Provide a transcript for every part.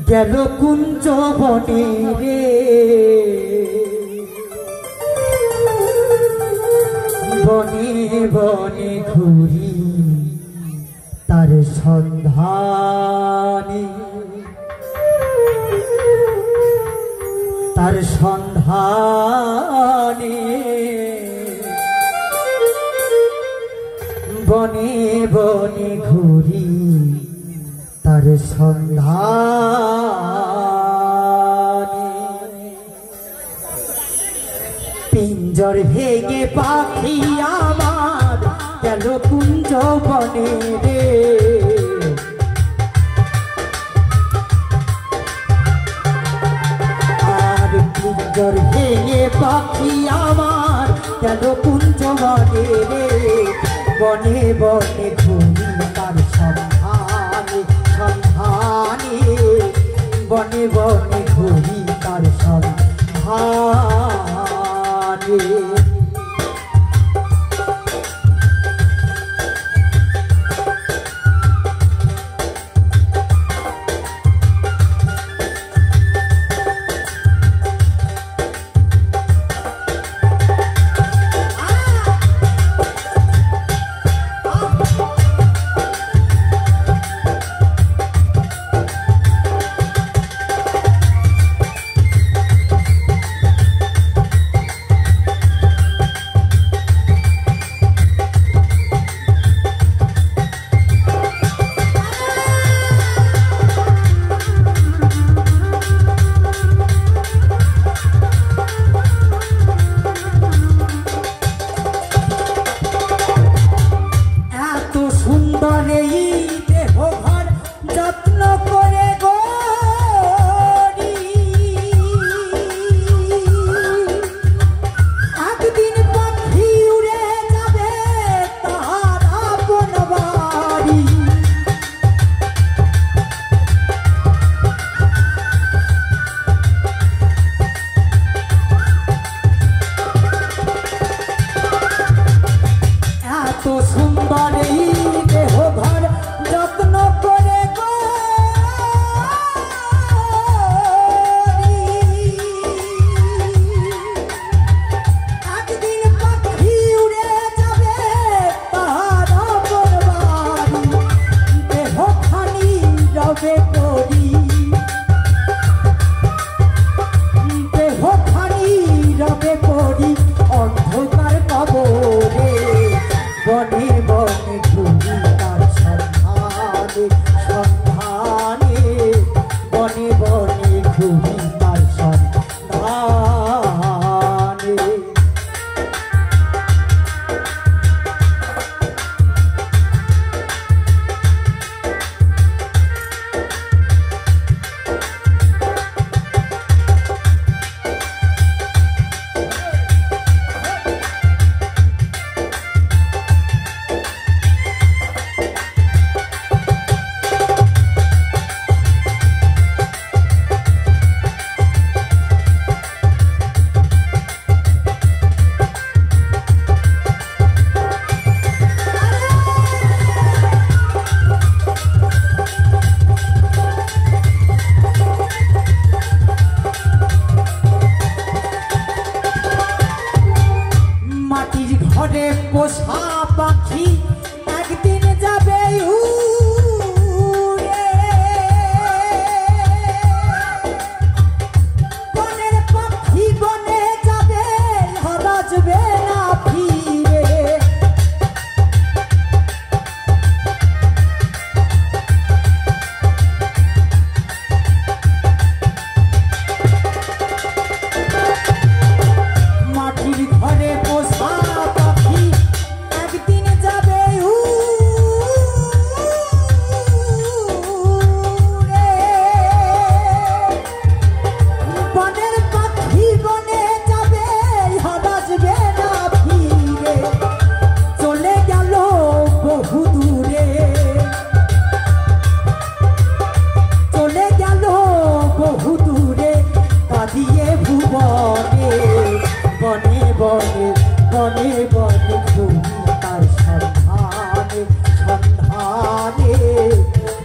গেল কুঞ্জ বনে রে বনে বনে ঘুরি তার সন্ধানে তার সন্ধানে বনে বনে ঘুরি তার সন্ধানে পিঞ্জর ভেঙে পাখি আমার গেল কুঞ্জ বনে রে আর পিঞ্জর ভেঙে পাখি আমার গেল কুঞ্জ বনে রে বনে বনে ঘুরি তার সন্ধানে সন্ধানে বনে বনে ঘুরি তার সন্ধানে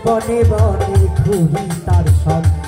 বনে বনে ঘুরি তার সন্ধানে।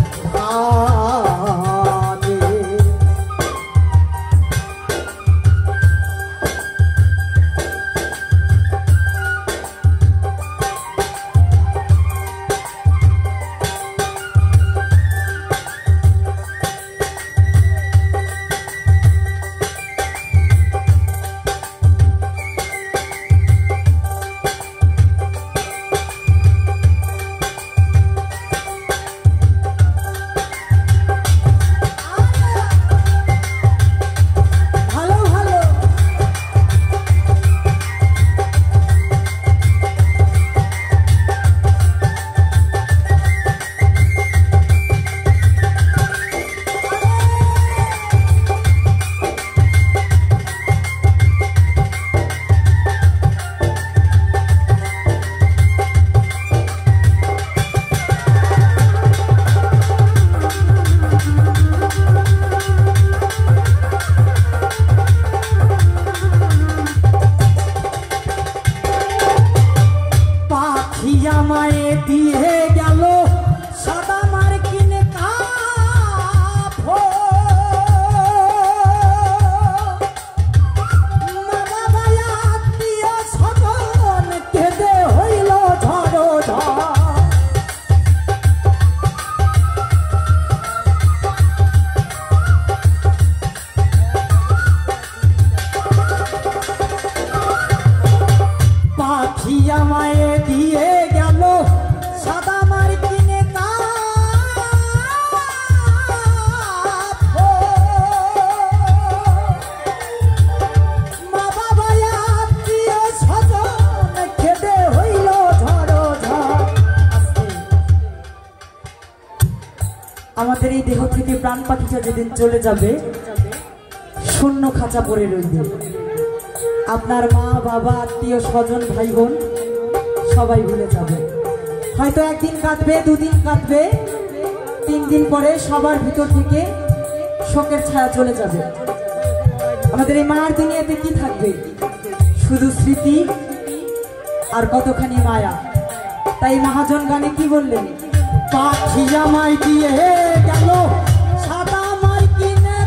আমায় দিয়ে গেল সাদা মার্কিন কাফ, আত্মীয় স্বজন কেঁদে হইল ঝড় ঝড়। পাখি আমায় দিয়ে গেল সাদা মার্কিনে মা বাবা আত্মীয় স্বজন খেদে হইল ঝড় ঝড়। আমাদের এই দেহ থেকে প্রাণ পাখিটা যেদিন চলে যাবে শূন্য খাঁচা পড়ে রইবে। আপনার মা বাবা আত্মীয় স্বজন ভাই বোন সবাই ভুলে যাবে। হয়তো একদিন কাটবে, দুদিন কাটবে, 3 দিন পরে সবার ভিতর থেকে শোকের ছায়া চলে যাবে। আমাদের এই মার দুনিয়াতে কি থাকবে? শুধু স্মৃতি আর কতখানি মায়া। তাই মহাজন গানে কি বললেন? পাখি আমায় দিয়ে গেল সাদা মার্কিনে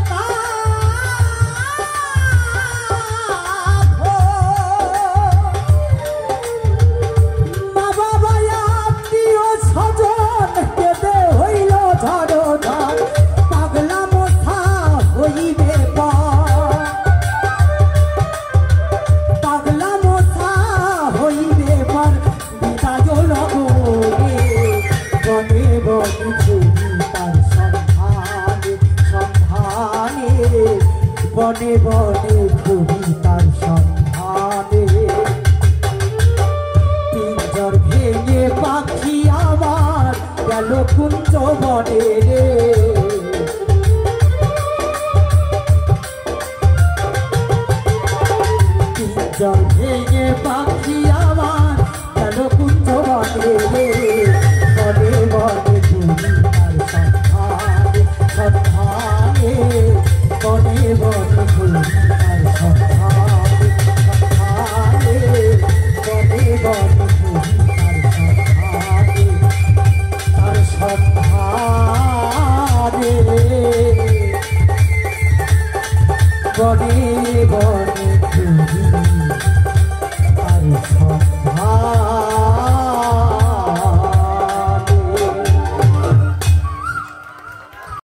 বনে বনে ঘুরি তার সন্ধানে। পিঞ্জর ভেঙে পাখি আমার গেল কুঞ্জ বনে রে।